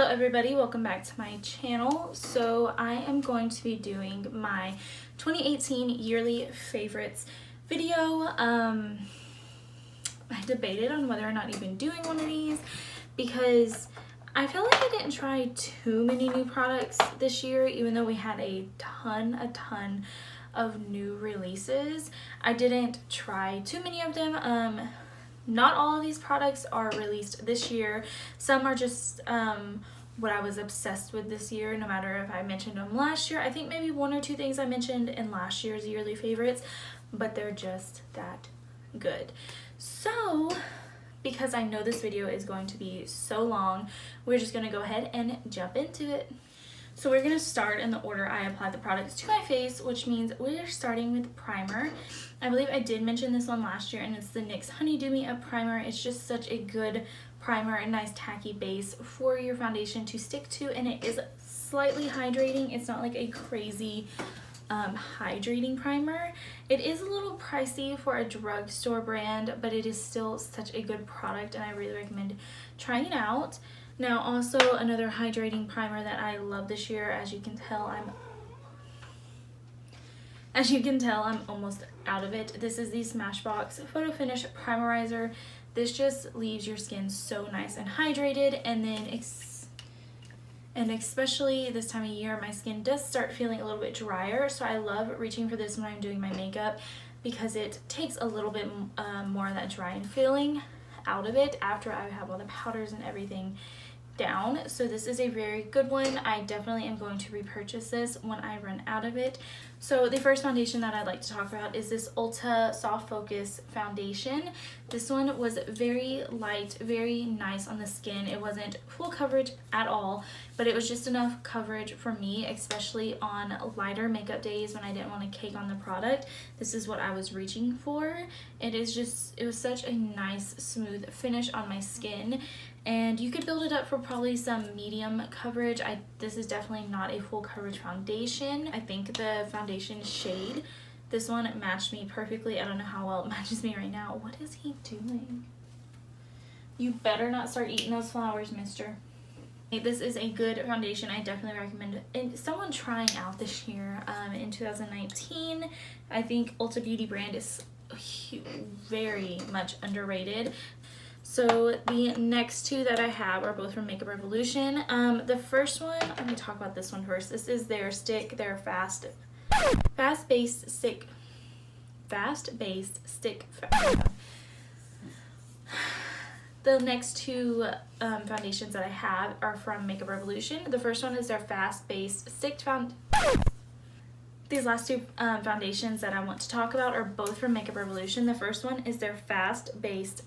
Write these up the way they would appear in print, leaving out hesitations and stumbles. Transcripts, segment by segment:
Hello everybody, welcome back to my channel. So I am going to be doing my 2018 yearly favorites video. I debated on whether or not even doing one of these because I feel like I didn't try too many new products this year, even though we had a ton of new releases. I didn't try too many of them. Not all of these products are released this year. Some are just what I was obsessed with this year, no matter if I mentioned them last year. I think maybe one or two things I mentioned in last year's yearly favorites, but they're just that good. So, because I know this video is going to be so long, we're just going to go ahead and jump into it. So we're going to start in the order I applied the products to my face, which means we're starting with primer. I believe I did mention this one last year, and it's the NYX Honey Dew Me Up Primer. It's just such a good primer, a nice tacky base for your foundation to stick to, and it is slightly hydrating. It's not like a crazy hydrating primer. It is a little pricey for a drugstore brand, but it is still such a good product, and I really recommend trying it out. Now, also another hydrating primer that I love this year, as you can tell I'm almost out of it. This is the Smashbox Photo Finish Primerizer. This just leaves your skin so nice and hydrated, and then especially this time of year, my skin does start feeling a little bit drier, so I love reaching for this when I'm doing my makeup because it takes a little bit more of that drying feeling out of it after I have all the powders and everything down. So this is a very good one. I definitely am going to repurchase this when I run out of it. So the first foundation that I'd like to talk about is this Ulta Soft Focus foundation. This one was very light, very nice on the skin. It wasn't full coverage at all, but it was just enough coverage for me, especially on lighter makeup days when I didn't want to cake on the product. This is what I was reaching for. It was such a nice smooth finish on my skin, and you could build it up for probably some medium coverage. This is definitely not a full coverage foundation. I think the foundation shade, this one matched me perfectly. I don't know how well it matches me right now. What is he doing? You better not start eating those flowers, mister. This is a good foundation. I definitely recommend someone trying out this year. In 2019, I think Ulta Beauty brand is very much underrated. So the next two that I have are both from Makeup Revolution. The first one, let me talk about this one first. This is their fast-based stick. The next two foundations that I have are from Makeup Revolution. The first one is their fast-based stick foundation. These last two foundations that I want to talk about are both from Makeup Revolution. The first one is their fast-based,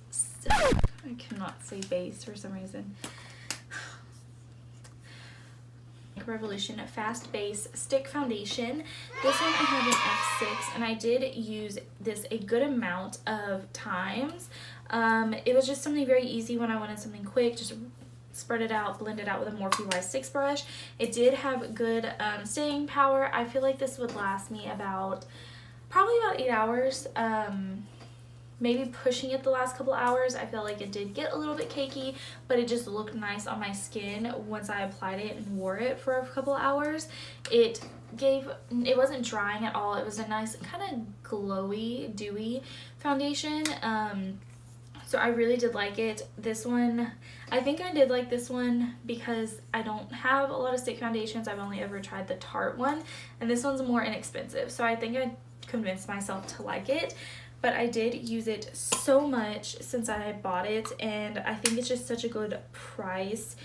I cannot say base for some reason. Makeup Revolution Fast Base Stick Foundation. This one I have an F6, and I did use this a good amount of times. It was just something very easy when I wanted something quick, just spread it out, blend it out with a Morphe Y6 brush. It did have good staying power. I feel like this would last me probably about 8 hours. Maybe pushing it the last couple hours. I feel like it did get a little bit cakey, but it just looked nice on my skin once I applied it and wore it for a couple hours. It wasn't drying at all. It was a nice kind of glowy, dewy foundation. So I really did like it. This one, I think I did like this one because I don't have a lot of stick foundations. I've only ever tried the Tarte one, and this one's more inexpensive. So I think I convinced myself to like it, but I did use it so much since I had bought it, and I think it's just such a good price,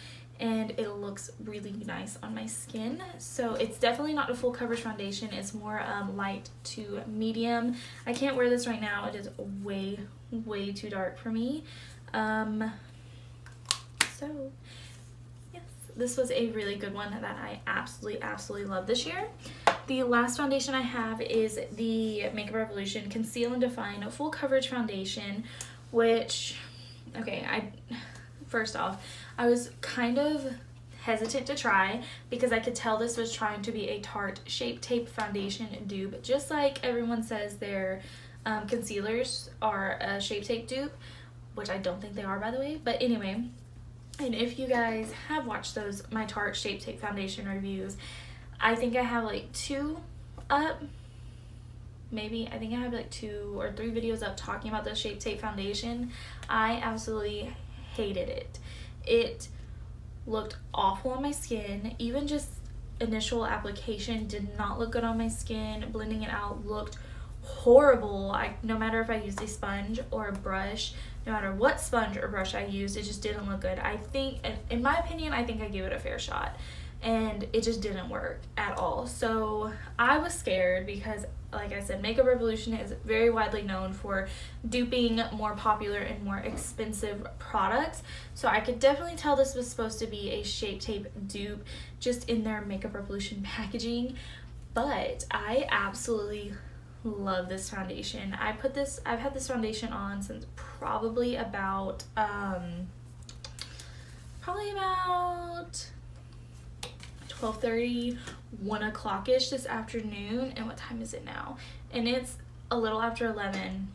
and it looks really nice on my skin. So it's definitely not a full coverage foundation. It's more light to medium. I can't wear this right now. It is way too dark for me. So yes, this was a really good one that I absolutely love this year. The last foundation I have is the Makeup Revolution Conceal and Define Full Coverage Foundation, which, okay, first off, I was kind of hesitant to try because I could tell this was trying to be a Tarte Shape Tape Foundation dupe, just like everyone says their concealers are a Shape Tape dupe, which I don't think they are, by the way. But anyway, And if you guys have watched those, my Tarte Shape Tape Foundation reviews, I think I have like 2 up. Maybe, I think I have like 2 or 3 videos up talking about the Shape Tape Foundation. I absolutely hated it. It looked awful on my skin. Even just initial application did not look good on my skin. Blending it out looked horrible. No matter if I used a sponge or a brush, no matter what sponge or brush I used, it just didn't look good. I think, in my opinion, I think I gave it a fair shot, and it just didn't work at all. So I was scared because, like I said, Makeup Revolution is very widely known for duping more popular and more expensive products. So I could definitely tell this was supposed to be a Shape Tape dupe just in their Makeup Revolution packaging. But I absolutely love this foundation. I've had this foundation on since probably about 12:30, 1 o'clock-ish this afternoon. And what time is it now? And it's a little after 11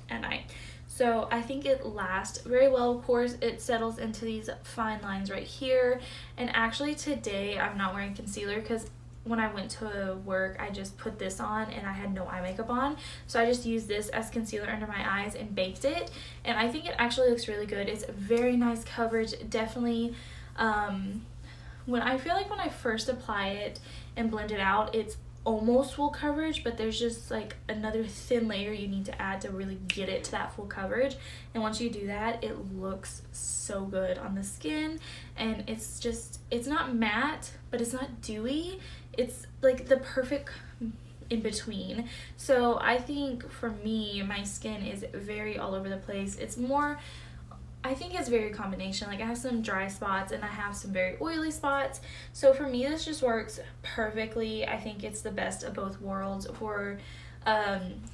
at night. So I think it lasts very well. Of course, it settles into these fine lines right here. And actually today I'm not wearing concealer because when I went to work, I just put this on and I had no eye makeup on. So I just used this as concealer under my eyes and baked it. And I think it actually looks really good. It's very nice coverage. Definitely, when I first apply it and blend it out, it's almost full coverage, but there's just like another thin layer you need to add to really get it to that full coverage. And once you do that, it looks so good on the skin. And it's not matte, but it's not dewy. It's like the perfect in between. So I think for me, my skin is very all over the place. I think it's very combination. Like I have some dry spots and I have some very oily spots. So for me, this just works perfectly. I think it's the best of both worlds for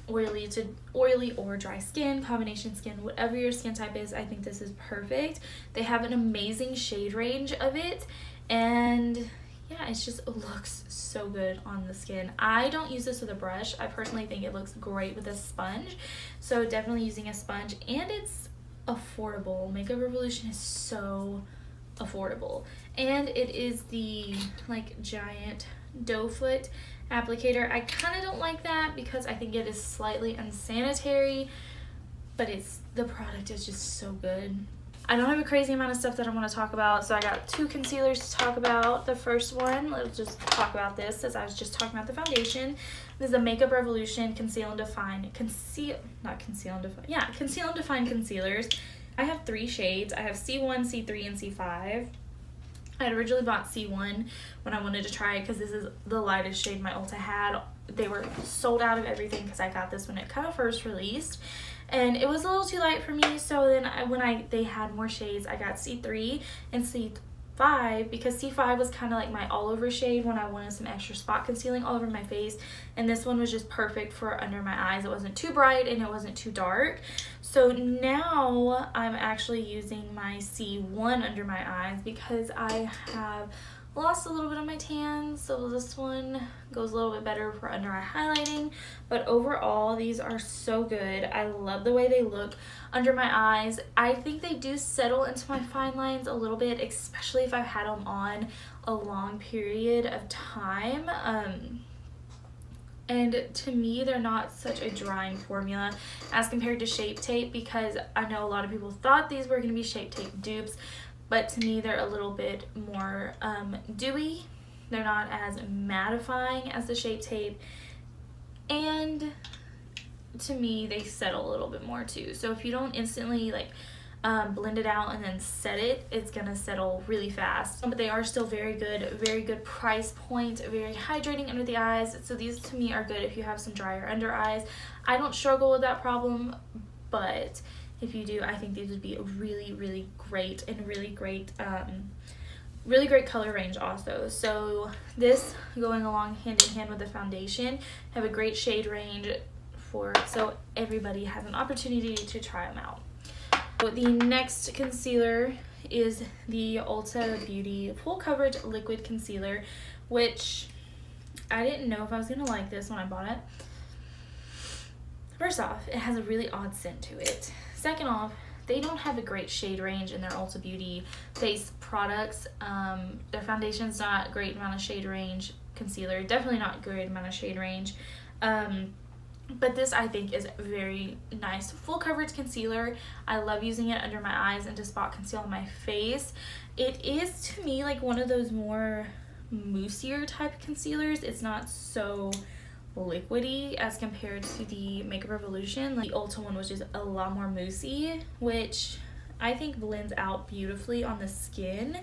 oily or dry skin, combination skin, whatever your skin type is. I think this is perfect. They have an amazing shade range of it, and yeah, it just looks so good on the skin. I don't use this with a brush. I personally think it looks great with a sponge. So definitely using a sponge, and it's affordable. Makeup Revolution is so affordable, and it is the like giant doe foot applicator. I kind of don't like that because I think it is slightly unsanitary, but the product is just so good. I don't have a crazy amount of stuff that I want to talk about, so I got 2 concealers to talk about. The first one, let's just talk about this as I was just talking about the foundation. This is the Makeup Revolution Conceal and Define Conceal and Define concealers. I have 3 shades. I have C1, C3, and C5. I had originally bought C1 when I wanted to try it because this is the lightest shade my Ulta had. They were sold out of everything because I got this when it kind of first released. And it was a little too light for me, so then they had more shades, I got C3 and C5 because C5 was kind of like my all over shade when I wanted some extra spot concealing all over my face, and this one was just perfect for under my eyes. It wasn't too bright and it wasn't too dark. So now I'm actually using my C1 under my eyes because I have lost a little bit of my tan, so this one goes a little bit better for under eye highlighting. But overall, these are so good. I love the way they look under my eyes. I think they do settle into my fine lines a little bit, especially if I've had them on a long period of time. And to me, they're not such a drying formula as compared to Shape Tape, because I know a lot of people thought these were going to be Shape Tape dupes, but to me they're a little bit more dewy. They're not as mattifying as the Shape Tape, and to me they settle a little bit more too. So if you don't instantly blend it out and then set it, it's gonna settle really fast. But they are still very good price point, very hydrating under the eyes. So these to me are good if you have some drier under eyes. I don't struggle with that problem, but if you do, I think these would be a really great and really great color range also. So this going along hand in hand with the foundation, have a great shade range so everybody has an opportunity to try them out. So the next concealer is the Ulta Beauty Full Coverage Liquid Concealer, which I didn't know if I was gonna like this when I bought it. First off, it has a really odd scent to it. Second off, they don't have a great shade range in their Ulta Beauty face products. Their foundation's not a great amount of shade range. Concealer, definitely not a great amount of shade range. But this I think is very nice. Full coverage concealer. I love using it under my eyes and to spot conceal on my face. It is to me like one of those more moussier type concealers. It's not so liquidy as compared to the Makeup Revolution. Like the Ulta one, which is a lot more moussey, which I think blends out beautifully on the skin.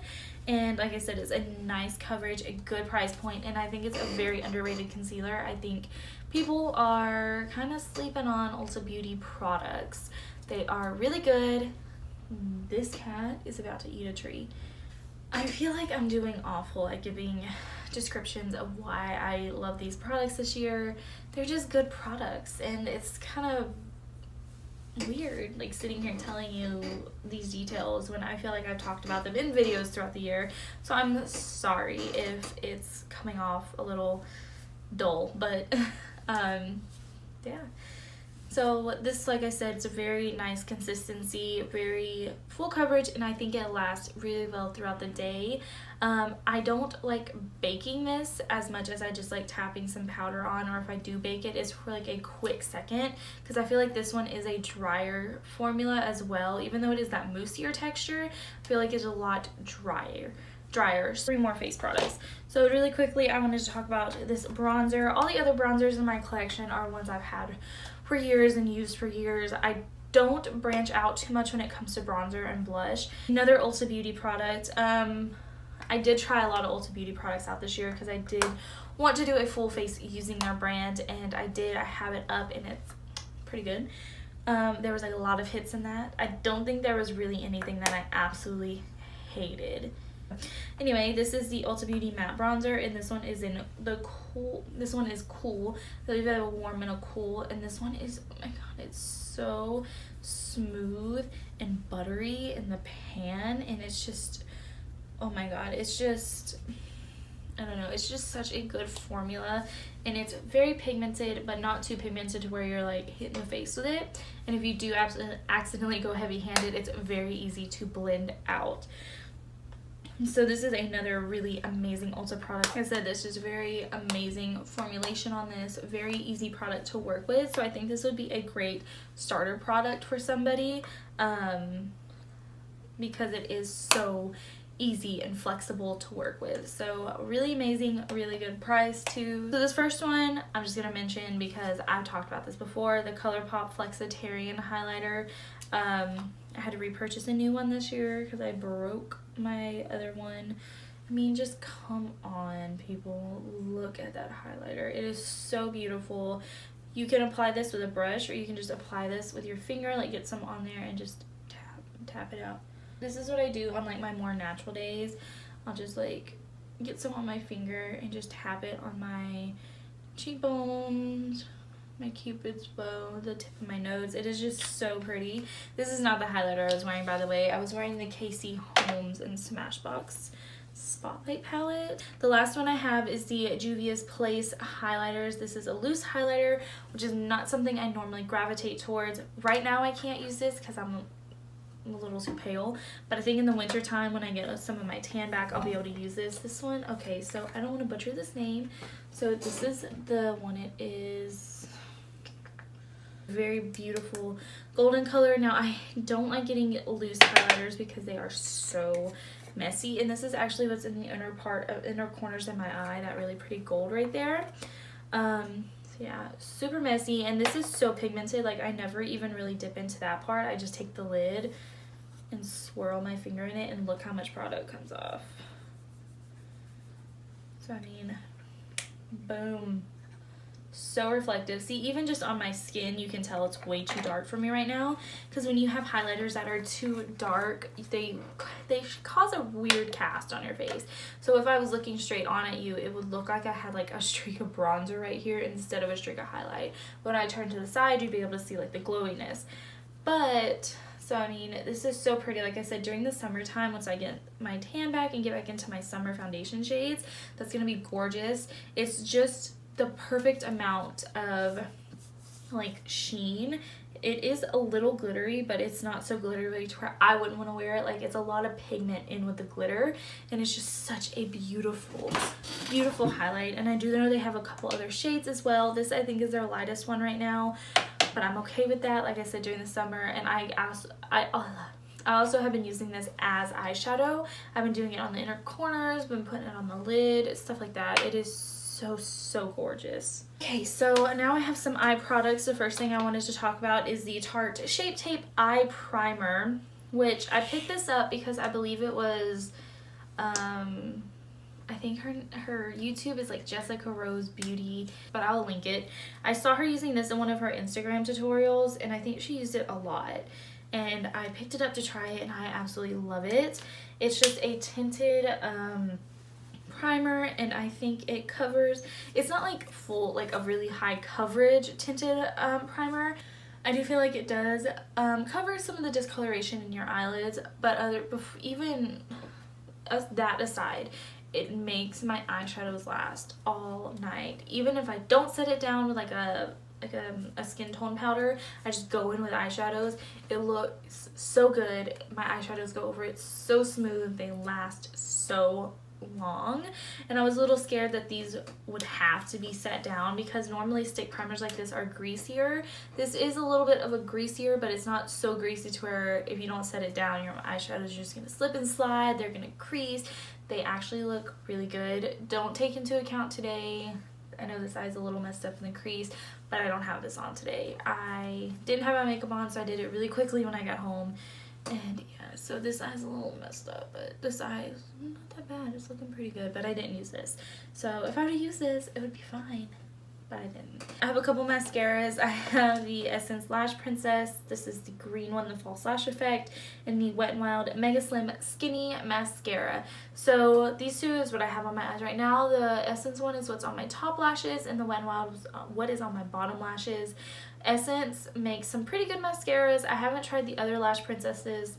And like I said, it's a nice coverage, a good price point, and I think it's a very underrated concealer. I think people are kind of sleeping on Ulta Beauty products. They are really good. This cat is about to eat a tree. I feel like I'm doing awful at giving descriptions of why I love these products this year. They're just good products, and it's kind of weird like sitting here telling you these details when I feel like I've talked about them in videos throughout the year. So I'm sorry if it's coming off a little dull, but yeah. So this, like I said, it's a very nice consistency, very full coverage, and I think it lasts really well throughout the day. I don't like baking this as much as I just like tapping some powder on, or if I do bake it, it's for like a quick second, because I feel like this one is a drier formula as well. Even though it is that moussier texture, I feel like it's a lot drier. 3 more face products. So really quickly, I wanted to talk about this bronzer. All the other bronzers in my collection are ones I've had for years and used for years. I don't branch out too much when it comes to bronzer and blush. Another Ulta Beauty product. I did try a lot of Ulta Beauty products out this year because I did want to do a full face using their brand, and I did. I have it up and it's pretty good. There was like a lot of hits in that. I don't think there was really anything that I absolutely hated. Anyway, this is the Ulta Beauty matte bronzer, and this one is in the cool. This one is cool. So we've got a warm and a cool, and this one is, oh my god, it's so smooth and buttery in the pan, and it's just, oh my god, it's just, I don't know, it's just such a good formula, and it's very pigmented, but not too pigmented to where you're like hitting the face with it. And if you do accidentally go heavy-handed, it's very easy to blend out. So this is another really amazing Ulta product. Like I said, this is very amazing formulation on this, very easy product to work with. So I think this would be a great starter product for somebody, because it is so easy and flexible to work with. So really amazing, really good price too. So this first one I'm just gonna mention because I've talked about this before, the Colourpop Flexitarian highlighter. I had to repurchase a new one this year because I broke my other one. I mean, just come on, people, look at that highlighter. It is so beautiful. You can apply this with a brush, or you can just apply this with your finger, like get some on there and just tap it out. This is what I do on like my more natural days. I'll just like get some on my finger and just tap it on my cheekbones, my cupid's bow, the tip of my nose. It is just so pretty. This is not the highlighter I was wearing, by the way. I was wearing the Casey Holmes and Smashbox Spotlight palette. The last one I have is the Juvia's Place highlighters. This is a loose highlighter, which is not something I normally gravitate towards. Right now I can't use this because I'm a little too pale, but I think in the winter time when I get some of my tan back, I'll be able to use this. This one, okay, so I don't want to butcher this name. So this is the one. It is very beautiful golden color. Now I don't like getting loose highlighters because they are so messy, and this is actually what's in the inner corners of my eye, that really pretty gold right there. So yeah, super messy, and this is so pigmented. Like I never even really dip into that part. I just take the lid and swirl my finger in it, and look how much product comes off. So I mean, boom. So reflective. See, even just on my skin, you can tell it's way too dark for me right now, because when you have highlighters that are too dark, they cause a weird cast on your face. So if I was looking straight on at you, it would look like I had like a streak of bronzer right here instead of a streak of highlight. When I turn to the side, you'd be able to see like the glowiness. But so I mean, this is so pretty. Like I said, during the summertime, once I get my tan back and get back into my summer foundation shades, that's gonna be gorgeous. It's just the perfect amount of like sheen it is a little glittery, but it's not so glittery to where I wouldn't want to wear it. Like, it's a lot of pigment in with the glitter, and it's just such a beautiful, beautiful highlight. And I do know they have a couple other shades as well. This I think is their lightest one right now, but I'm okay with that, like I said, during the summer. And I also have been using this as eyeshadow. I've been doing it on the inner corners, been putting it on the lid, stuff like that. It is so gorgeous. Okay, so now I have some eye products. The first thing I wanted to talk about is the Tarte Shape Tape Eye Primer, which I picked this up because I believe it was, I think her YouTube is like Jessica Rose Beauty, but I'll link it. I saw her using this in one of her Instagram tutorials, and I think she used it a lot. And I picked it up to try it, and I absolutely love it. It's just a tinted primer, and I think it covers, it's not like full, like a really high coverage tinted primer. I do feel like it does cover some of the discoloration in your eyelids, but even that aside, it makes my eyeshadows last all night. Even if I don't set it down with like a skin tone powder, I just go in with eyeshadows. It looks so good. My eyeshadows go over it so smooth. They last so long. And I was a little scared that these would have to be set down because normally stick primers like this are greasier. This is a little bit of a greasier, but it's not so greasy to where if you don't set it down, your eyeshadows are just going to slip and slide. They're going to crease. They actually look really good. Don't take into account today, I know this eye's a little messed up in the crease, but I don't have this on today. I didn't have my makeup on, so I did it really quickly when I got home. And yeah, so this eye's a little messed up, but this eye is not that bad. It's looking pretty good, but I didn't use this. So if I were to use this, it would be fine, but I didn't. I have a couple mascaras. I have the Essence Lash Princess. This is the green one, the False Lash Effect, and the Wet n Wild Mega Slim Skinny Mascara. So these two is what I have on my eyes right now. The Essence one is what's on my top lashes, and the Wet n Wild is what is on my bottom lashes. Essence makes some pretty good mascaras. I haven't tried the other Lash Princesses.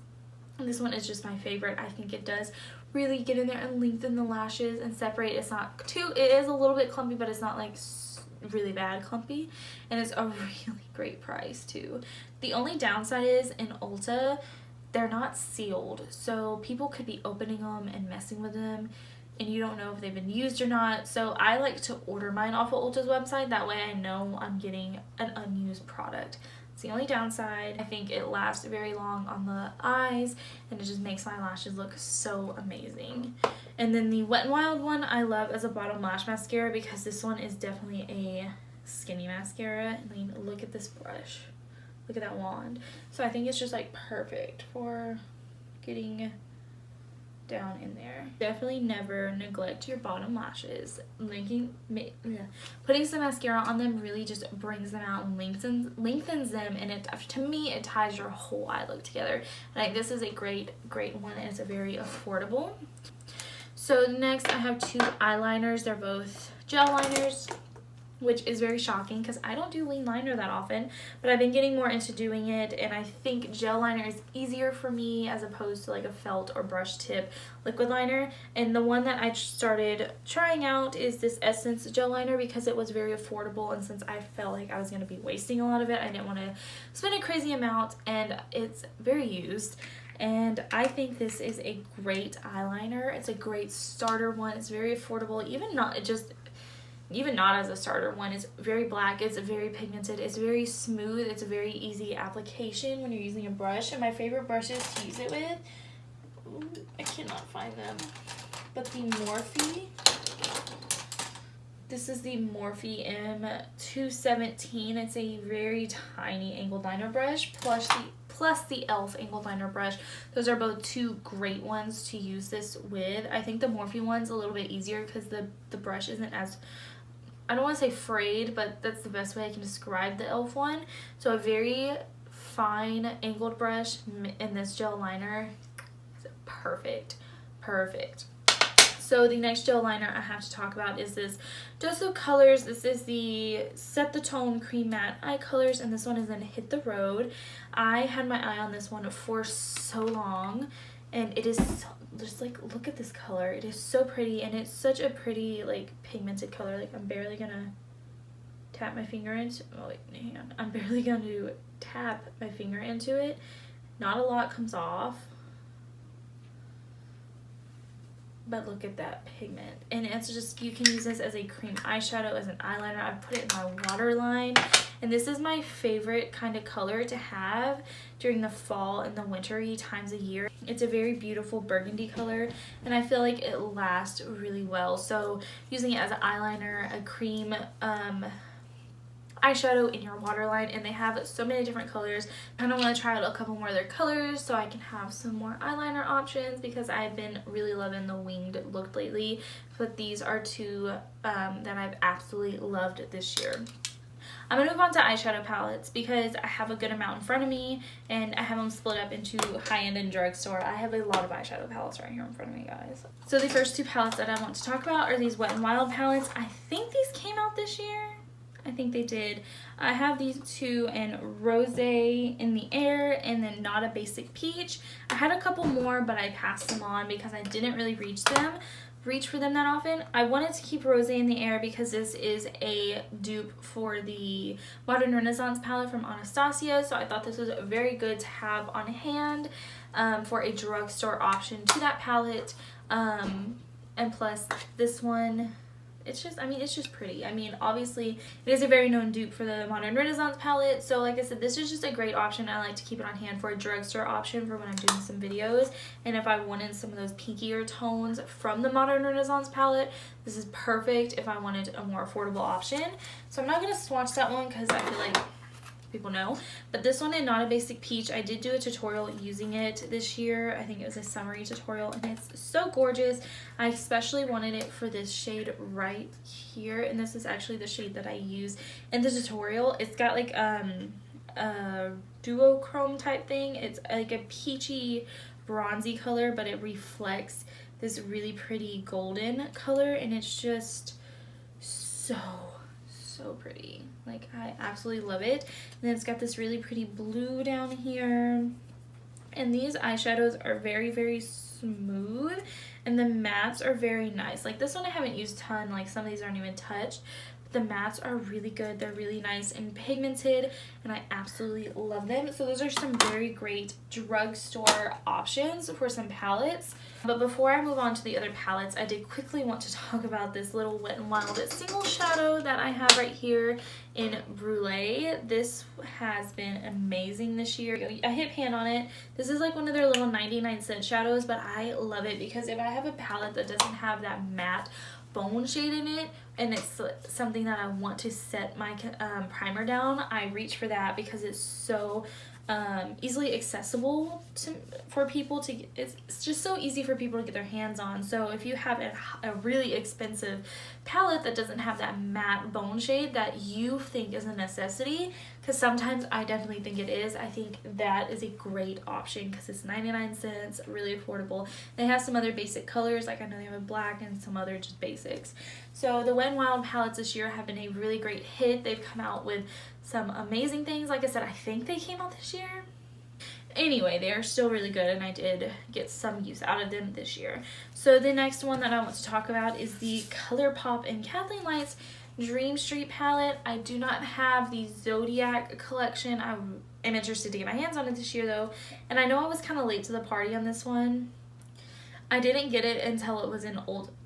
This one is just my favorite. I think it does really get in there and lengthen the lashes and separate. It's not too, it is a little bit clumpy, but it's not like really bad clumpy, and it's a really great price too. The only downside is in Ulta, they're not sealed, so people could be opening them and messing with them, and you don't know if they've been used or not. So I like to order mine off of Ulta's website. That way I know I'm getting an unused product. It's the only downside. I think it lasts very long on the eyes, and it just makes my lashes look so amazing. And then the Wet n Wild one I love as a bottom lash mascara because this one is definitely a skinny mascara. I mean, look at this brush. Look at that wand. So I think it's just like perfect for getting down in there. Definitely never neglect your bottom lashes. Putting some mascara on them really just brings them out and lengthens them, and it, to me, it ties your whole eye look together. And like, this is a great one, and it's a very affordable. So next I have two eyeliners. They're both gel liners, which is very shocking because I don't do wing liner that often, but I've been getting more into doing it, and I think gel liner is easier for me as opposed to like a felt or brush tip liquid liner. And the one that I started trying out is this Essence gel liner because it was very affordable, and since I felt like I was going to be wasting a lot of it, I didn't want to spend a crazy amount, and it's very used. And I think this is a great eyeliner. It's a great starter one. It's very affordable, even not as a starter one. It's very black, it's very pigmented, it's very smooth, it's a very easy application when you're using a brush. And my favorite brushes to use it with, ooh, I cannot find them, but the Morphe, this is the Morphe M217. It's a very tiny angled liner brush, plus the e.l.f. angled liner brush. Those are both two great ones to use this with. I think the Morphe one's a little bit easier because the brush isn't as, I don't want to say frayed, but that's the best way I can describe the e.l.f. one. So a very fine angled brush in this gel liner is perfect. So the next gel liner I have to talk about is this Dose of Colors. This is the Set the Tone Cream Matte Eye Colors, and this one is in Hit the Road. I had my eye on this one for so long, and it is so, just like, look at this color. It is so pretty, and it's such a pretty like pigmented color. Like, I'm barely gonna tap my finger into, oh wait, hang on. I'm barely going to tap my finger into it. Not a lot comes off. But look at that pigment. And it's just, you can use this as a cream eyeshadow, as an eyeliner. I put it in my waterline. And this is my favorite kind of color to have during the fall and the wintry times of year. It's a very beautiful burgundy color, and I feel like it lasts really well. So using it as an eyeliner, a cream eyeshadow in your waterline, and they have so many different colors. I kind of want to try out a couple more of their colors so I can have some more eyeliner options, because I've been really loving the winged look lately. But these are two that I've absolutely loved this year. I'm going to move on to eyeshadow palettes because I have a good amount in front of me, and I have them split up into high-end and drugstore. I have a lot of eyeshadow palettes right here in front of me, guys. So the first two palettes that I want to talk about are these Wet n Wild palettes. I think these came out this year. I think they did. I have these two in Rosé in the Air and then Not a Basic Peach. I had a couple more, but I passed them on because I didn't really reach for them that often. I wanted to keep Rosé in the Air because this is a dupe for the Modern Renaissance palette from Anastasia, so I thought this was very good to have on hand for a drugstore option to that palette. And plus this one, it's just, I mean, it's just pretty. I mean, obviously it is a very known dupe for the Modern Renaissance palette, so like I said, this is just a great option. I like to keep it on hand for a drugstore option for when I'm doing some videos, and if I wanted some of those pinkier tones from the Modern Renaissance palette, this is perfect if I wanted a more affordable option. So I'm not going to swatch that one because I feel like people know, but this one in Not a Basic Peach, I did do a tutorial using it this year. I think it was a summary tutorial, and it's so gorgeous. I especially wanted it for this shade right here, and this is actually the shade that I use in the tutorial. It's got like a duochrome type thing. It's like a peachy bronzy color, but it reflects this really pretty golden color, and it's just so pretty. Like, I absolutely love it. And then it's got this really pretty blue down here, and these eyeshadows are very, very smooth, and the mattes are very nice. Like, this one I haven't used a ton, like some of these aren't even touched, but the mattes are really good. They're really nice and pigmented, and I absolutely love them. So those are some very great drugstore options for some palettes. But before I move on to the other palettes, I did quickly want to talk about this little Wet n Wild single shadow that I have right here in Brulee. This has been amazing this year. I hit pan on it. This is like one of their little 99-cent shadows, but I love it because if I have a palette that doesn't have that matte bone shade in it, and it's something that I want to set my primer down, I reach for that because it's so easily accessible for people to get. It's just so easy for people to get their hands on. So if you have a really expensive palette that doesn't have that matte bone shade that you think is a necessity, because sometimes I definitely think it is, I think that is a great option because it's 99 cents, really affordable. They have some other basic colors, like I know they have a black and some other just basics. So the Wet n Wild palettes this year have been a really great hit. They've come out with some amazing things. Like I said, I think they came out this year. Anyway, they are still really good, and I did get some use out of them this year. So the next one that I want to talk about is the Colourpop and Kathleen Lights Dream Street palette. I do not have the Zodiac collection. I am interested to get my hands on it this year though, and I know I was kind of late to the party on this one. I didn't get it until it was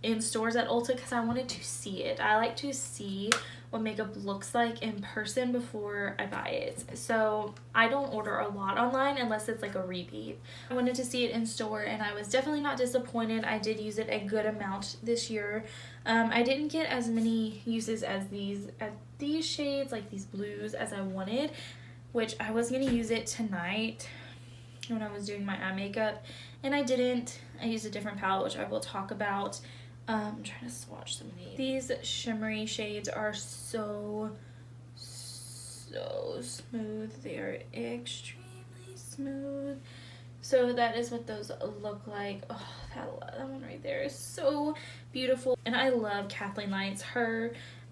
in stores at Ulta because I wanted to see it. I like to see what makeup looks like in person before I buy it. So I don't order a lot online unless it's like a repeat. I wanted to see it in store, and I was definitely not disappointed. I did use it a good amount this year. I didn't get as many uses as these shades, like these blues, as I wanted, which I was going to use it tonight when I was doing my eye makeup, and I didn't. I used a different palette, which I will talk about. I'm trying to swatch some of these. These shimmery shades are so smooth. They are extremely smooth. So that is what those look like. Oh, that one right there is so beautiful. And I love Kathleen Lights.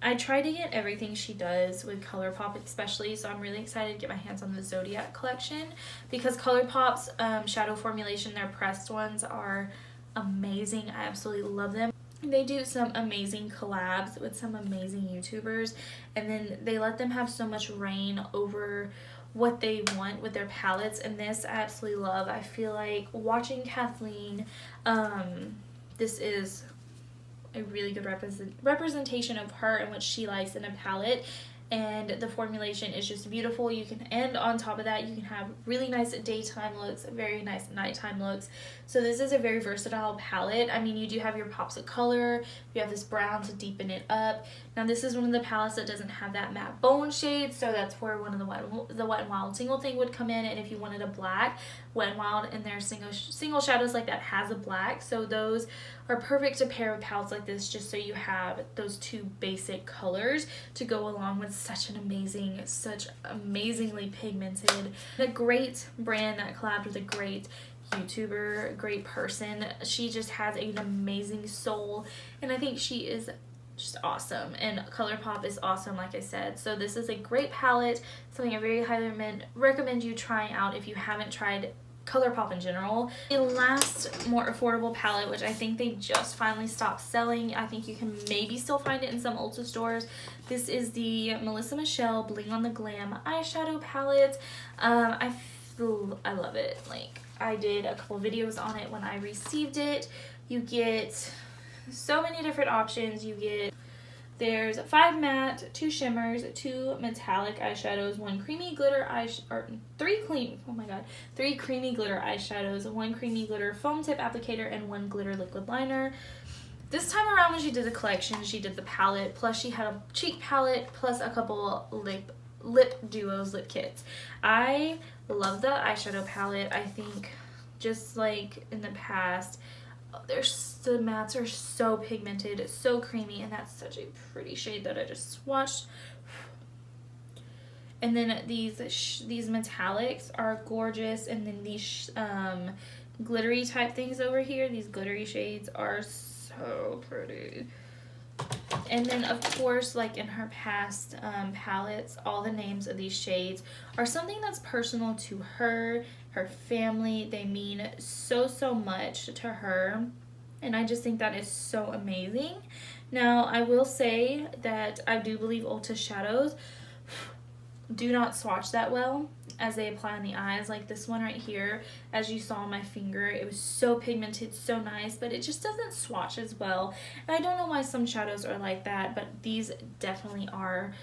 I try to get everything she does with Colourpop especially, so I'm really excited to get my hands on the Zodiac collection because Colourpop's shadow formulation, their pressed ones, are amazing. I absolutely love them. They do some amazing collabs with some amazing YouTubers, and then they let them have so much reign over what they want with their palettes, and this I absolutely love. I feel like watching Kathleen, this is a really good representation of her and what she likes in a palette, and the formulation is just beautiful. You can, and on top of that, you can have really nice daytime looks, very nice nighttime looks. So this is a very versatile palette. I mean, you do have your pops of color, you have this brown to deepen it up. Now this is one of the palettes that doesn't have that matte bone shade, so that's where one of the Wet n Wild single thing would come in. And if you wanted a black, Wet n Wild and their single shadows like that has a black, so those are perfect to pair with palettes like this, just so you have those two basic colors to go along with such amazingly pigmented, a great brand that collabed with a great YouTuber, great person. She just has an amazing soul, and I think she is just awesome, and Colourpop is awesome, like I said. So this is a great palette, something I very highly recommend you trying out if you haven't tried Colourpop in general. The last more affordable palette, which I think they just finally stopped selling, I think you can maybe still find it in some Ulta stores. This is the Melissa Michelle Bling on the Glam eyeshadow palette. I love it. Like, I did a couple videos on it when I received it. You get so many different options. There's 5 matte, 2 shimmers, 2 metallic eyeshadows, 3 creamy glitter eyeshadows, 1 creamy glitter foam tip applicator, and 1 glitter liquid liner. This time around when she did the collection, she did the palette, plus she had a cheek palette, plus a couple lip duos, lip kits. I love the eyeshadow palette. I think just like in the past, the mattes are so pigmented, so creamy, and that's such a pretty shade that I just swatched. And then these metallics are gorgeous, and then these glittery type things over here, these glittery shades are so pretty. And then of course, like in her past palettes, all the names of these shades are something that's personal to her family. They mean so much to her, and I just think that is so amazing. Now I will say that I do believe Ulta shadows do not swatch that well as they apply on the eyes. Like this one right here, as you saw on my finger, it was so pigmented, so nice, but it just doesn't swatch as well. And I don't know why some shadows are like that, but these definitely are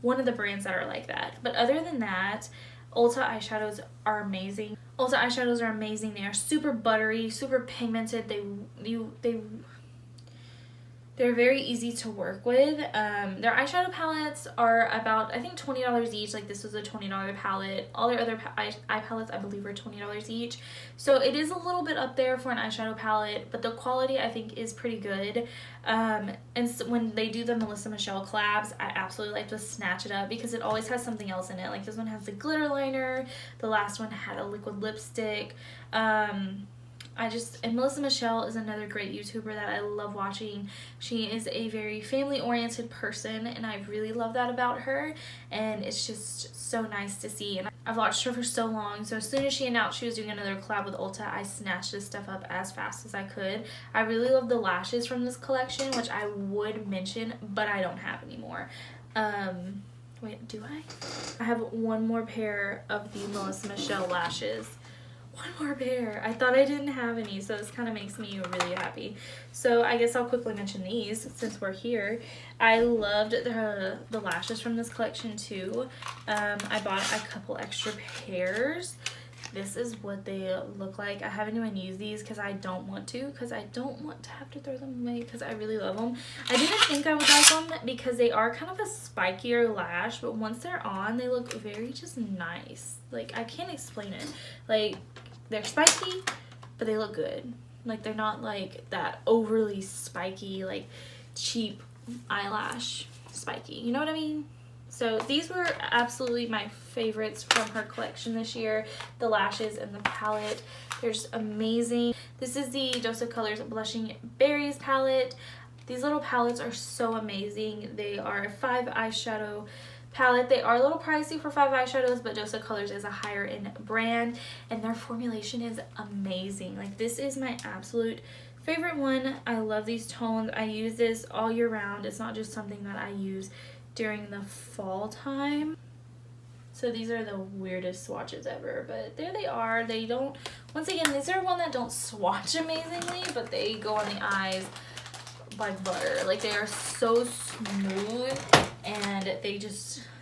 one of the brands that are like that. But other than that, Ulta eyeshadows are amazing. Ulta eyeshadows are amazing. They are super buttery, super pigmented. They're very easy to work with. Their eyeshadow palettes are about, I think, $20 each. Like this was a $20 palette. All their other eye palettes, I believe, were $20 each. So it is a little bit up there for an eyeshadow palette, but the quality I think is pretty good. And so when they do the Melissa Michelle collabs, I absolutely like to snatch it up because it always has something else in it. Like this one has the glitter liner. The last one had a liquid lipstick. And Melissa Michelle is another great YouTuber that I love watching. She is a very family-oriented person, and I really love that about her, and it's just so nice to see. And I've watched her for so long, so as soon as she announced she was doing another collab with Ulta, I snatched this stuff up as fast as I could. I really love the lashes from this collection, which I would mention, but I don't have anymore. Wait, do I? I have one more pair of the Melissa Michelle lashes. One more pair. I thought I didn't have any, so this kind of makes me really happy. So I guess I'll quickly mention these since we're here. I loved the lashes from this collection too. I bought a couple extra pairs. This is what they look like. I haven't even used these because I don't want to, because I don't want to have to throw them away because I really love them. I didn't think I would like them because they are kind of a spikier lash, but once they're on, they look very just nice. Like, I can't explain it. Like, they're spiky, but they look good. Like, they're not like that overly spiky, like cheap eyelash spiky. You know what I mean? So these were absolutely my favorites from her collection this year. The lashes and the palette, they're just amazing. This is the Dose of Colors Blushing Berries palette. These little palettes are so amazing. They are a 5 eyeshadow palette. They are a little pricey for 5 eyeshadows, but Dose of Colors is a higher end brand, and their formulation is amazing. Like, this is my absolute favorite one. I love these tones. I use this all year round. It's not just something that I use during the fall time. So these are the weirdest swatches ever, but there they are. They don't, once again, these are one that don't swatch amazingly, but they go on the eyes like butter. Like, they are so smooth, and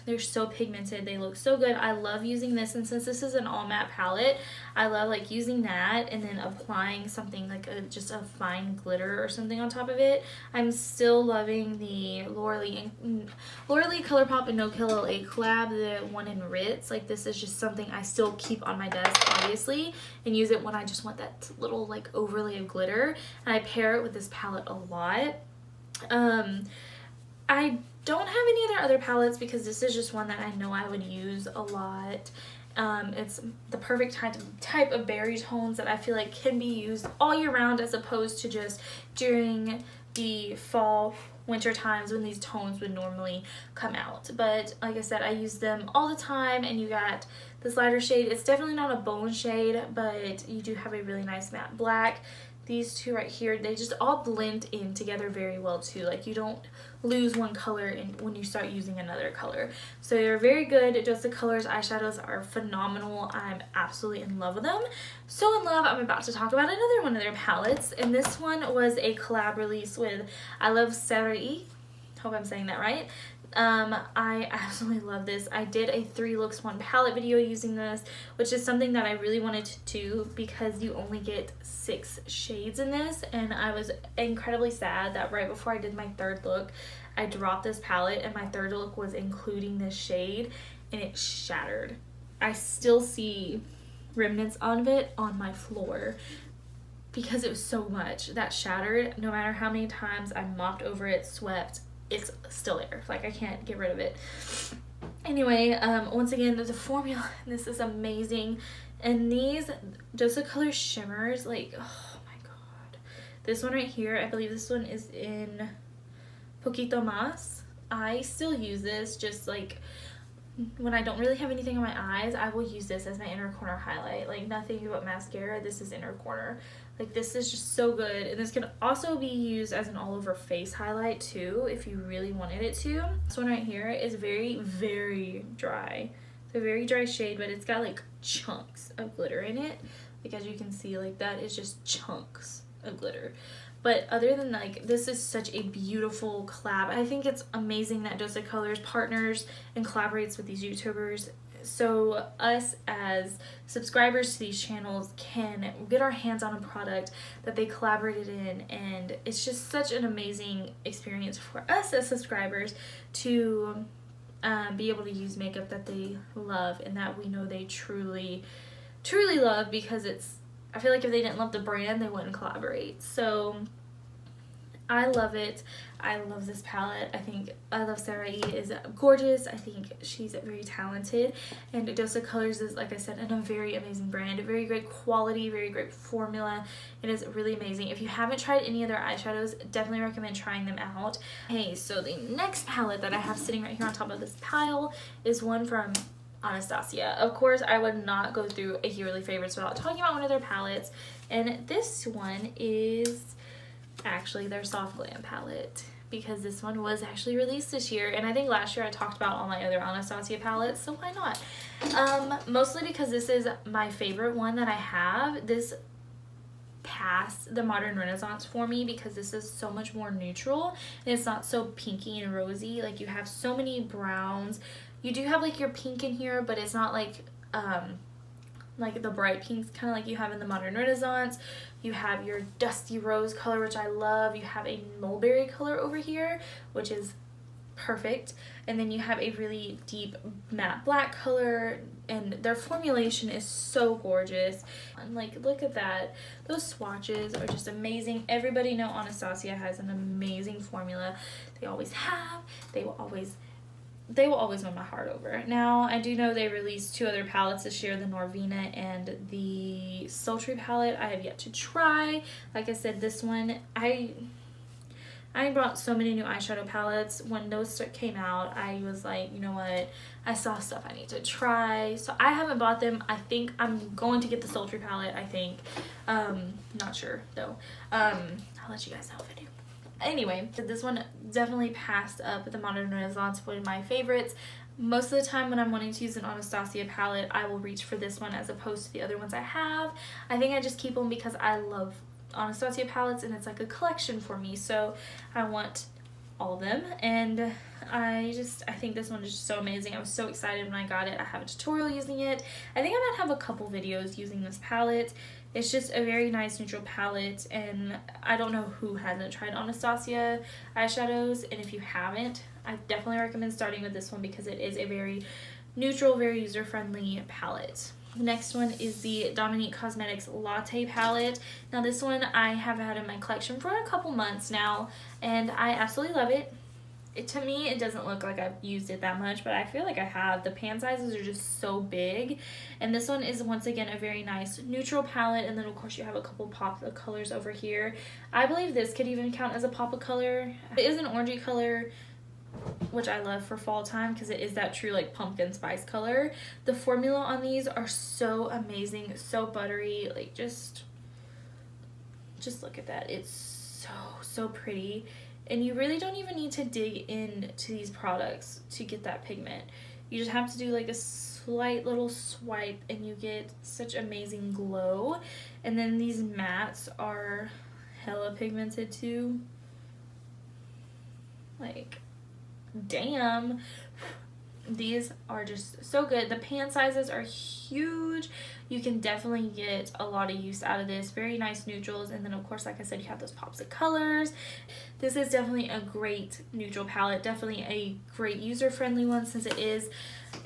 they're so pigmented. They look so good. I love using this, and since this is an all matte palette, I love like using that and then applying something like just a fine glitter or something on top of it. I'm still loving the Lauralee Colourpop and No Kill LA collab, the one in Ritz. Like, this is just something I still keep on my desk, obviously, and use it when I just want that little like overlay of glitter. And I pair it with this palette a lot. I don't have any other palettes because this is just one that I know I would use a lot. It's the perfect type of berry tones that I feel like can be used all year round, as opposed to just during the fall winter times when these tones would normally come out. But like I said, I use them all the time. And you got this lighter shade. It's definitely not a bone shade, but you do have a really nice matte black. These two right here, they just all blend in together very well too. Like, you don't lose one color when you start using another color. So they're very good. Just the colors, eyeshadows are phenomenal. I'm absolutely in love with them. So in love, I'm about to talk about another one of their palettes. And this one was a collab release with I Love Sarai. Hope I'm saying that right. I absolutely love this. I did a 3 looks 1 palette video using this, which is something that I really wanted to do because you only get 6 shades in this, and I was incredibly sad that right before I did my 3rd look, I dropped this palette, and my 3rd look was including this shade, and it shattered. I still see remnants of it on my floor because it was so much that shattered. No matter how many times I mopped over it, swept, it's still there. Like, I can't get rid of it. Anyway, once again, the formula, this is amazing. And these Dose of Color shimmers, like, oh my god. This one right here, I believe this one is in Poquito Mas. I still use this just like when I don't really have anything on my eyes. I will use this as my inner corner highlight. Like, nothing but mascara, this is inner corner. Like, this is just so good. And this can also be used as an all over face highlight too, if you really wanted it to. This one right here is very, very dry. It's a very dry shade, but it's got like chunks of glitter in it. Like, as you can see, like, that is just chunks of glitter. But other than, like, this is such a beautiful collab. I think it's amazing that Dose of Colors partners and collaborates with these YouTubers, so us as subscribers to these channels can get our hands on a product that they collaborated in, and it's just such an amazing experience for us as subscribers to be able to use makeup that they love and that we know they truly love, because I feel like if they didn't love the brand, they wouldn't collaborate. So I love it. I love this palette. I think I Love Sarai is gorgeous. I think she's very talented. And Dose of Colors is, like I said, a very amazing brand. A very great quality, very great formula. It is really amazing. If you haven't tried any other eyeshadows, definitely recommend trying them out. Okay, so the next palette that I have sitting right here on top of this pile is one from Anastasia. Of course, I would not go through a yearly favorites without talking about one of their palettes. And this one is actually their Soft Glam palette, because this one was actually released this year, and I think last year I talked about all my other Anastasia palettes, so why not? Mostly because this is my favorite one that I have. This passed the Modern Renaissance for me because this is so much more neutral and it's not so pinky and rosy. Like, you have so many browns. You do have like your pink in here, but it's not like the bright pinks kind of like you have in the Modern Renaissance. You have your dusty rose color, which I love. You have a mulberry color over here, which is perfect. And then you have a really deep matte black color, and their formulation is so gorgeous. And like, look at that. Those swatches are just amazing. Everybody know Anastasia has an amazing formula. They always have. They will always win my heart over. Now, I do know they released 2 other palettes this year, the Norvina and the Sultry palette. I have yet to try. Like I said, this one, I I brought so many new eyeshadow palettes. When those came out, I was like, you know what, I saw stuff I need to try. So I haven't bought them. I think I'm going to get the Sultry palette, I think. Not sure though. I'll let you guys know if I do. Anyway, this one definitely passed up the Modern Renaissance, one of my favorites. Most of the time when I'm wanting to use an Anastasia palette, I will reach for this one as opposed to the other ones I have. I think I just keep them because I love Anastasia palettes and it's like a collection for me, so I want all of them. And I think this one is just so amazing. I was so excited when I got it. I have a tutorial using it. I think I might have a couple videos using this palette. It's just a very nice neutral palette, and I don't know who hasn't tried Anastasia eyeshadows, and if you haven't, I definitely recommend starting with this one because it is a very neutral, very user-friendly palette. The next one is the Dominique Cosmetics Latte palette. Now this one I have had in my collection for a couple months now, and I absolutely love it. To me, it doesn't look like I've used it that much, but I feel like I have. The pan sizes are just so big. And this one is, once again, a very nice neutral palette. And then, of course, you have a couple pop of colors over here. I believe this could even count as a pop of color. It is an orangey color, which I love for fall time because it is that true, like, pumpkin spice color. The formula on these are so amazing, so buttery. Like, just look at that. It's so pretty. And you really don't even need to dig into these products to get that pigment. You just have to do like a slight little swipe and you get such amazing glow. And then these mattes are hella pigmented too. Like, damn. These are just so good. The pan sizes are huge. You can definitely get a lot of use out of this. Very nice neutrals, and then of course, like I said, you have those pops of colors. This is definitely a great neutral palette, definitely a great user-friendly one since it is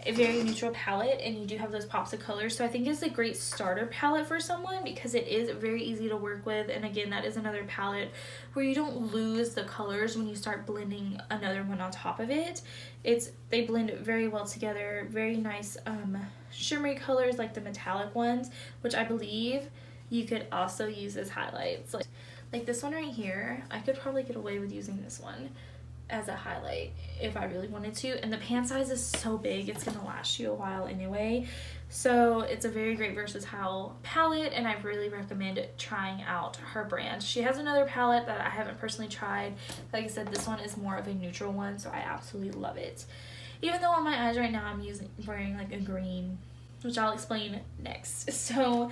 a very neutral palette and you do have those pops of colors. So I think it's a great starter palette for someone because it is very easy to work with. And again, that is another palette where you don't lose the colors when you start blending another one on top of it. They blend very well together. Very nice shimmery colors like the metallic ones, which I believe you could also use as highlights. Like this one right here, I could probably get away with using this one as a highlight if I really wanted to. And the pan size is so big, it's gonna last you a while anyway. So it's a very great versatile palette, and I really recommend trying out her brand. She has another palette that I haven't personally tried. Like I said, this one is more of a neutral one, so I absolutely love it. Even though on my eyes right now I'm wearing like a green, which I'll explain next. So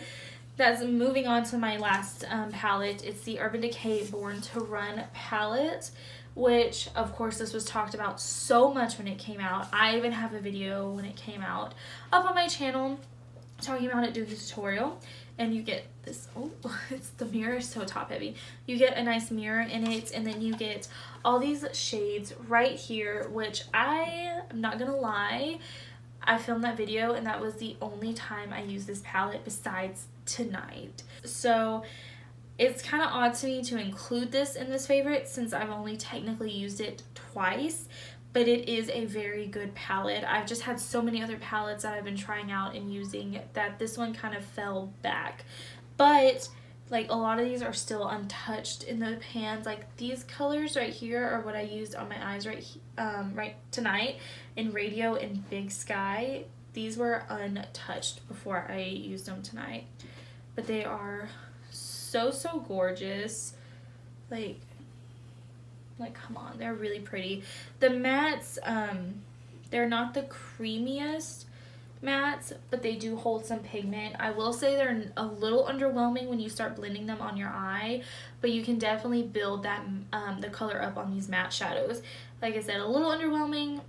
that's moving on to my last palette. It's the Urban Decay Born to Run palette, which of course this was talked about so much when it came out. I even have a video when it came out up on my channel talking about it, doing a tutorial. And you get this, oh, it's the mirror is so top heavy. You get a nice mirror in it, and then you get all these shades right here, which I'm not gonna lie, I filmed that video and that was the only time I used this palette besides tonight. So it's kind of odd to me to include this in this favorite since I've only technically used it twice, but it is a very good palette. I've just had so many other palettes that I've been trying out and using that this one kind of fell back. But like a lot of these are still untouched in the pans. Like these colors right here are what I used on my eyes right tonight in Radio and Big Sky. These were untouched before I used them tonight, but they are so gorgeous. Like come on, they're really pretty. The mattes, they're not the creamiest mattes, but they do hold some pigment. I will say they're a little underwhelming when you start blending them on your eye, but you can definitely build that the color up on these matte shadows. Like I said, a little underwhelming.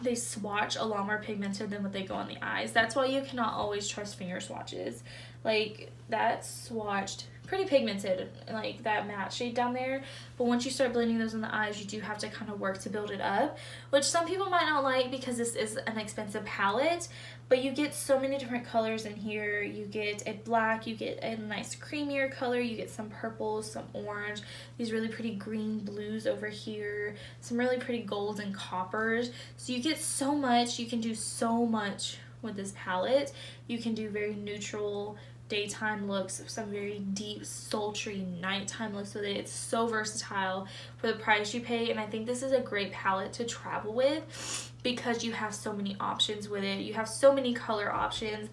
They swatch a lot more pigmented than what they go on the eyes. That's why you cannot always trust finger swatches. Like that swatched pretty pigmented, like that matte shade down there, but once you start blending those in the eyes, you do have to kind of work to build it up, which some people might not like because this is an expensive palette. But you get so many different colors in here. You get a black, you get a nice creamier color, you get some purples, some orange, these really pretty green blues over here, some really pretty golds and coppers. So you get so much. You can do so much with this palette. You can do very neutral, daytime looks, some very deep, sultry nighttime looks with it. It's so versatile for the price you pay, and I think this is a great palette to travel with because you have so many options with it. You have so many color options,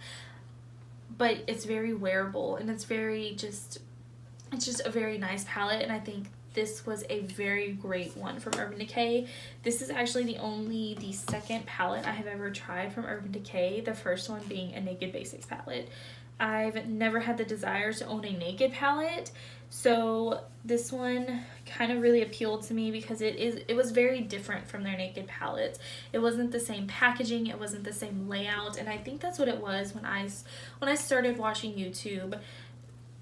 but it's very wearable, and it's just a very nice palette, and I think this was a very great one from Urban Decay. This is actually the second palette I have ever tried from Urban Decay, the first one being a Naked Basics palette. I've never had the desire to own a Naked palette, so this one kind of really appealed to me because it was very different from their Naked palettes. It wasn't the same packaging, it wasn't the same layout, and I think that's what it was when I started watching YouTube.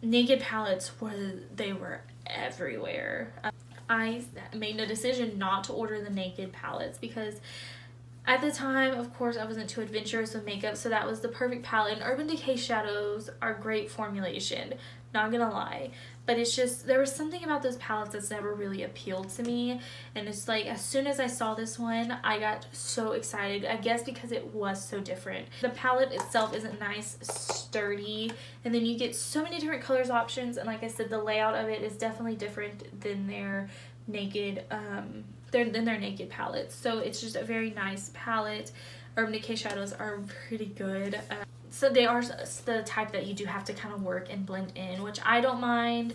Naked palettes were everywhere. I made a decision not to order the Naked palettes because at the time, of course, I wasn't too adventurous with makeup, so that was the perfect palette. And Urban Decay shadows are great formulation, not gonna lie, but it's just there was something about those palettes that's never really appealed to me, and it's like as soon as I saw this one I got so excited, I guess because it was so different. The palette itself isn't nice, sturdy, and then you get so many different colors options, and like I said, the layout of it is definitely different than their Naked than their Naked palettes, so it's just a very nice palette. Urban Decay shadows are pretty good. So they are the type that you do have to kind of work and blend in, which I don't mind,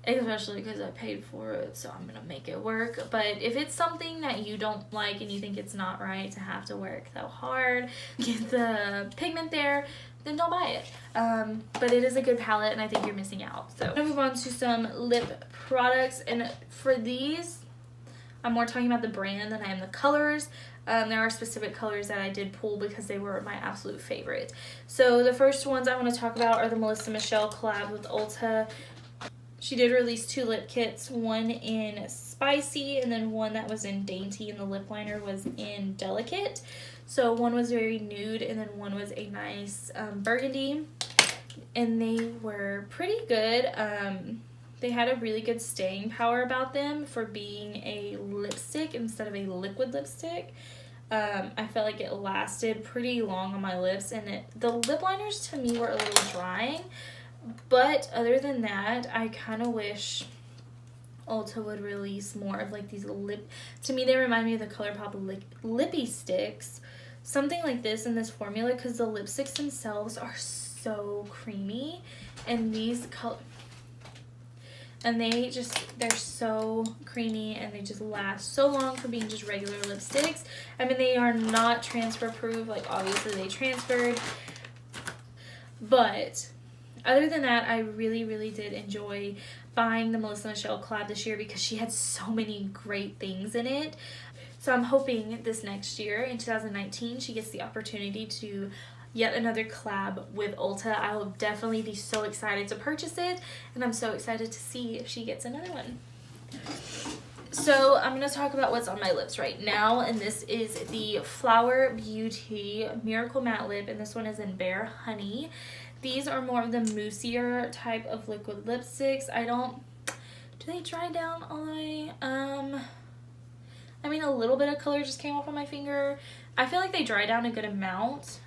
especially because I paid for it, so I'm gonna make it work. But if it's something that you don't like and you think it's not right to have to work so hard, get the pigment there, then don't buy it. But it is a good palette, and I think you're missing out. So I'm gonna move on to some lip products, and for these, I'm more talking about the brand than I am the colors. There are specific colors that I did pull because they were my absolute favorite. So the first ones I want to talk about are the Melissa Michelle collab with Ulta. She did release 2 lip kits, one in Spicy and then one that was in Dainty, and the lip liner was in Delicate. So one was very nude and then one was a nice burgundy, and they were pretty good. They had a really good staying power about them for being a lipstick instead of a liquid lipstick. I felt like it lasted pretty long on my lips, and the lip liners to me were a little drying, but other than that, I kind of wish Ulta would release more of like these to me they remind me of the Colourpop lippy sticks, something like this in this formula, because the lipsticks themselves are so creamy, and these and they're so creamy, and they just last so long for being just regular lipsticks. I mean, they are not transfer proof, like obviously they transferred, but other than that, I really did enjoy buying the Melissa Michelle collab this year because she had so many great things in it. So I'm hoping this next year in 2019 she gets the opportunity to yet another collab with Ulta. I will definitely be so excited to purchase it, and I'm so excited to see if she gets another one. So I'm going to talk about what's on my lips right now, and this is the Flower Beauty Miracle Matte Lip, and this one is in Bare Honey. These are more of the moussier type of liquid lipsticks. Do they dry down all the way? I mean, a little bit of color just came off on my finger. I feel like they dry down a good amount,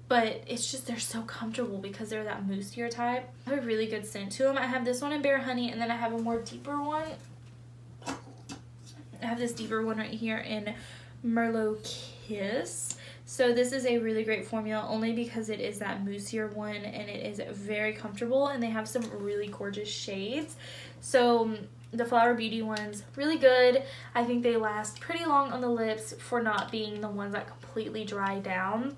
but it's just they're so comfortable because they're that moussier type. I have a really good scent to them. I have this one in Bare Honey, and then I have a more deeper one. I have this deeper one right here in Merlot Kiss. So this is a really great formula only because it is that moussier one, and it is very comfortable, and they have some really gorgeous shades. So the Flower Beauty ones, really good. I think they last pretty long on the lips for not being the ones that completely dry down.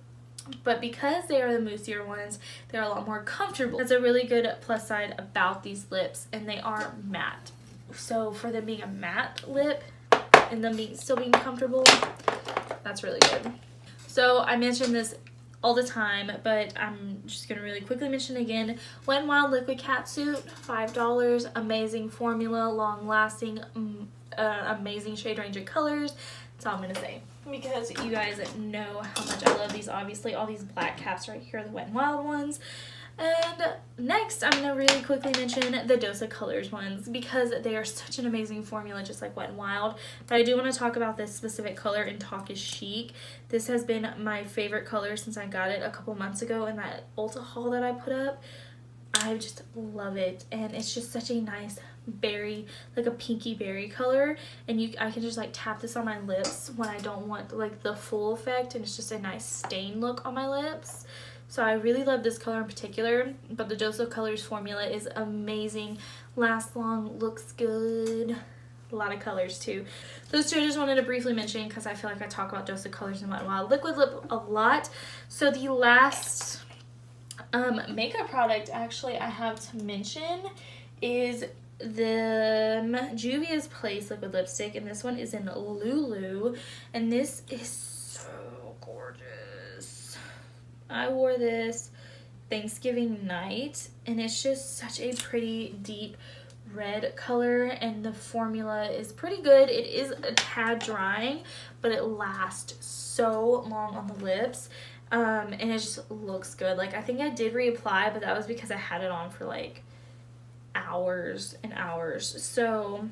But because they are the moussier ones, they're a lot more comfortable. That's a really good plus side about these lips, and they are matte. So for them being a matte lip and them still being comfortable, that's really good. So I mention this all the time, but I'm just going to really quickly mention again. Wet n Wild Liquid Catsuit, $5. Amazing formula, long lasting, amazing shade range of colors. That's all I'm going to say, because you guys know how much I love these. Obviously, all these black caps right here are the Wet n Wild ones. And next, I'm going to really quickly mention the Dose of Colors ones because they are such an amazing formula, just like Wet n Wild. But I do want to talk about this specific color in Talk is Chic. This has been my favorite color since I got it a couple months ago in that Ulta haul that I put up. I just love it, and it's just such a nice berry, like a pinky berry color, and I can just like tap this on my lips when I don't want like the full effect, and it's just a nice stain look on my lips. So I really love this color in particular, but the Dose of Colors formula is amazing, lasts long, looks good, a lot of colors too. Those two I just wanted to briefly mention because I feel like I talk about Dose of Colors and Wet n Wild Liquid Lip a lot. So the last makeup product actually I have to mention is the Juvia's Place liquid lipstick, and this one is in Lulu, and this is so gorgeous. I wore this Thanksgiving night, and it's just such a pretty deep red color, and the formula is pretty good. It is a tad drying, but it lasts so long on the lips. And it just looks good. Like, I think I did reapply, but that was because I had it on for like hours and hours. So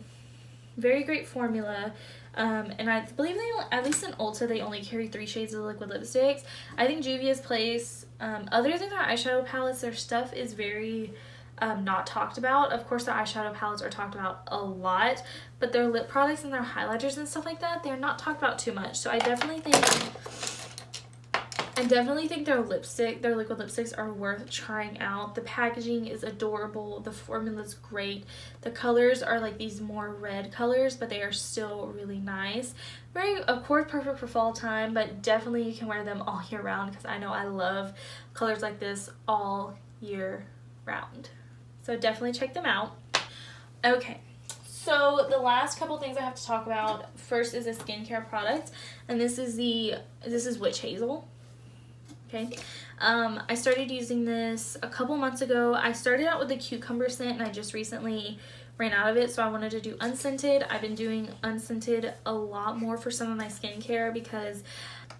very great formula. And I believe at least in Ulta, they only carry 3 shades of liquid lipsticks. I think Juvia's Place, other than their eyeshadow palettes, their stuff is very not talked about. Of course, their eyeshadow palettes are talked about a lot, but their lip products and their highlighters and stuff like that, they're not talked about too much. So I definitely think their liquid lipsticks are worth trying out. The packaging is adorable. The formula's great. The colors are like these more red colors, but they are still really nice. Very, of course, perfect for fall time, but definitely you can wear them all year round because I know I love colors like this all year round. So definitely check them out. Okay. So the last couple things I have to talk about first is a skincare product, and this is Witch Hazel. Okay, I started using this a couple months ago. I started out with the cucumber scent, and I just recently ran out of it, so I wanted to do unscented. I've been doing unscented a lot more for some of my skincare because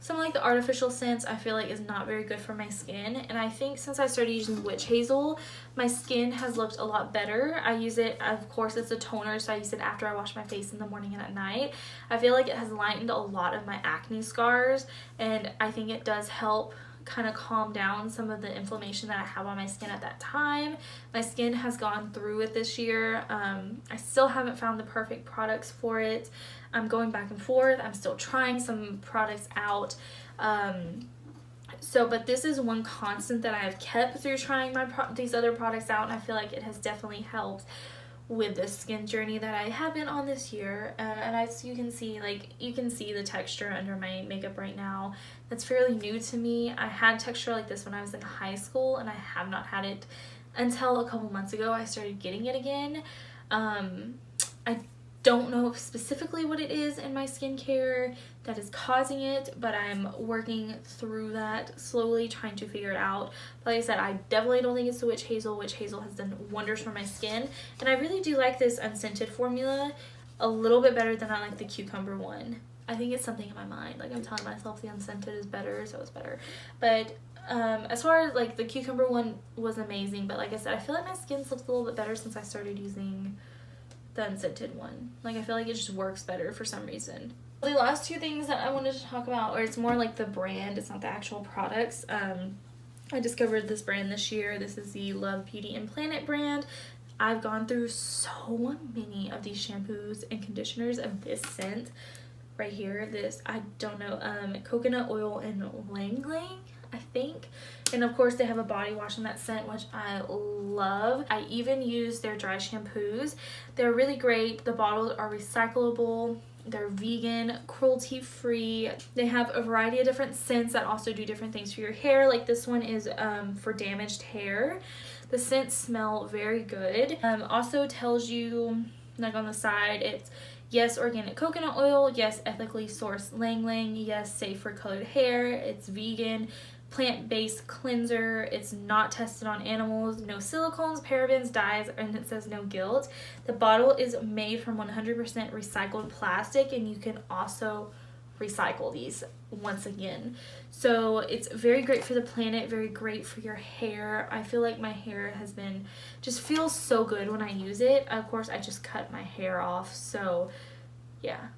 some like the artificial scents I feel like is not very good for my skin, and I think since I started using Witch Hazel, my skin has looked a lot better. I use it, of course, it's a toner, so I use it after I wash my face in the morning and at night. I feel like it has lightened a lot of my acne scars, and I think it does help kind of calm down some of the inflammation that I have on my skin at that time. My skin has gone through it this year. I still haven't found the perfect products for it. I'm going back and forth. I'm still trying some products out. But this is one constant that I have kept through trying these other products out, and I feel like it has definitely helped with the skin journey that I have been on this year. And as you can see, you can see the texture under my makeup right now. That's fairly new to me. I had texture like this when I was in high school, and I have not had it until a couple months ago. I started getting it again. I don't know specifically what it is in my skincare that is causing it, but I'm working through that slowly, trying to figure it out. But like I said, I definitely don't think it's the Witch Hazel. Witch Hazel has done wonders for my skin, and I really do like this unscented formula a little bit better than I like the cucumber one. I think it's something in my mind. Like, I'm telling myself the unscented is better, so it's better. But as far as like the cucumber one was amazing, but like I said, I feel like my skin's looked a little bit better since I started using the unscented one. Like, I feel like it just works better for some reason. The last 2 things that I wanted to talk about, or it's more like the brand, it's not the actual products. I discovered this brand this year. This is the Love Beauty and Planet brand. I've gone through so many of these shampoos and conditioners of this scent right here. This, I don't know, coconut oil and Lang Lang, I think. And of course they have a body wash in that scent, which I love. I even use their dry shampoos. They're really great. The bottles are recyclable. They're vegan, cruelty-free. They have a variety of different scents that also do different things for your hair. Like this one is for damaged hair. The scents smell very good. Also tells you, like on the side, it's yes, organic coconut oil, yes, ethically sourced Lang Lang, yes, safe for colored hair, it's vegan, plant-based cleanser, it's not tested on animals, no silicones, parabens, dyes, and it says no guilt. The bottle is made from 100% recycled plastic, and you can also recycle these once again. So it's very great for the planet, very great for your hair. I feel like my hair has been, just feels so good when I use it. Of course, I just cut my hair off, so yeah.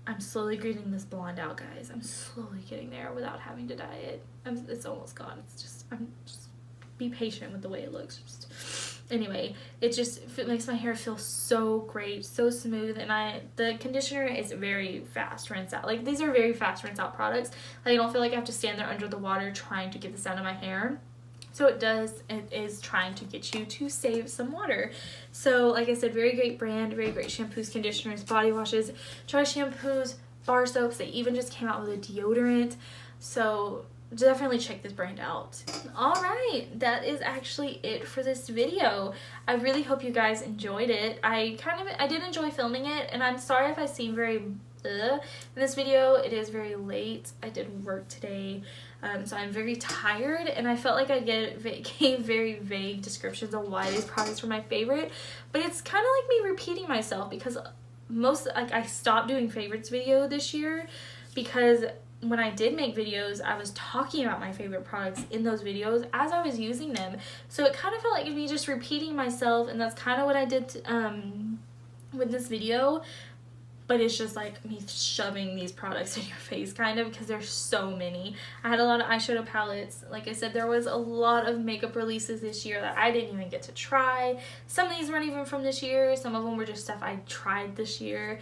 I'm slowly getting this blonde out, guys. I'm slowly getting there without having to dye it. It's almost gone. I'm just be patient with the way it looks. Anyway, it makes my hair feel so great, so smooth, and the conditioner is very fast rinse out. Like, these are very fast rinse out products. Like, I don't feel like I have to stand there under the water trying to get this out of my hair. So it is trying to get you to save some water. So like I said, very great brand, very great shampoos, conditioners, body washes, dry shampoos, bar soaps. They even just came out with a deodorant. So definitely check this brand out. All right, that is actually it for this video. I really hope you guys enjoyed it. I did enjoy filming it, and I'm sorry if I seem very in this video. It is very late. I did work today. So I'm very tired, and I felt like I gave very vague descriptions of why these products were my favorite, but it's kind of like me repeating myself, because I stopped doing favorites video this year, because when I did make videos, I was talking about my favorite products in those videos as I was using them, so it kind of felt like me just repeating myself, and that's kind of what I did with this video. But it's just like me shoving these products in your face, kind of, because there's so many. I had a lot of eyeshadow palettes. Like I said, there was a lot of makeup releases this year that I didn't even get to try. Some of these weren't even from this year. Some of them were just stuff I tried this year.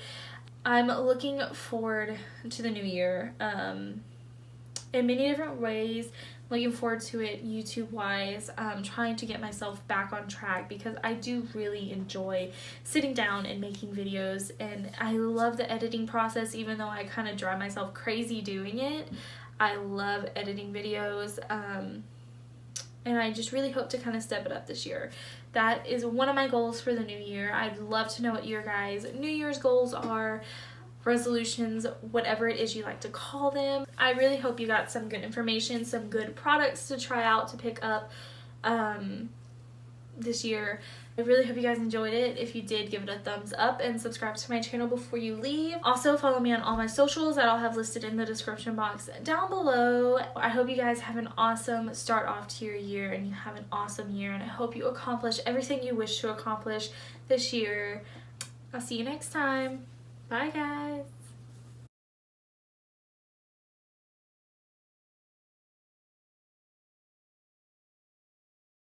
I'm looking forward to the new year in many different ways. Looking forward to it YouTube-wise. Trying to get myself back on track, because I do really enjoy sitting down and making videos, and I love the editing process, even though I kind of drive myself crazy doing it. I love editing videos, and I just really hope to kind of step it up this year. That is one of my goals for the new year. I'd love to know what your guys' New Year's goals are, resolutions, whatever it is you like to call them. I really hope you got some good information, some good products to try out, to pick up this year. I really hope you guys enjoyed it. If you did, give it a thumbs up and subscribe to my channel before you leave. Also, follow me on all my socials that I'll have listed in the description box down below. I hope you guys have an awesome start off to your year, and you have an awesome year, and I hope you accomplish everything you wish to accomplish this year. I'll see you next time. Bye, guys.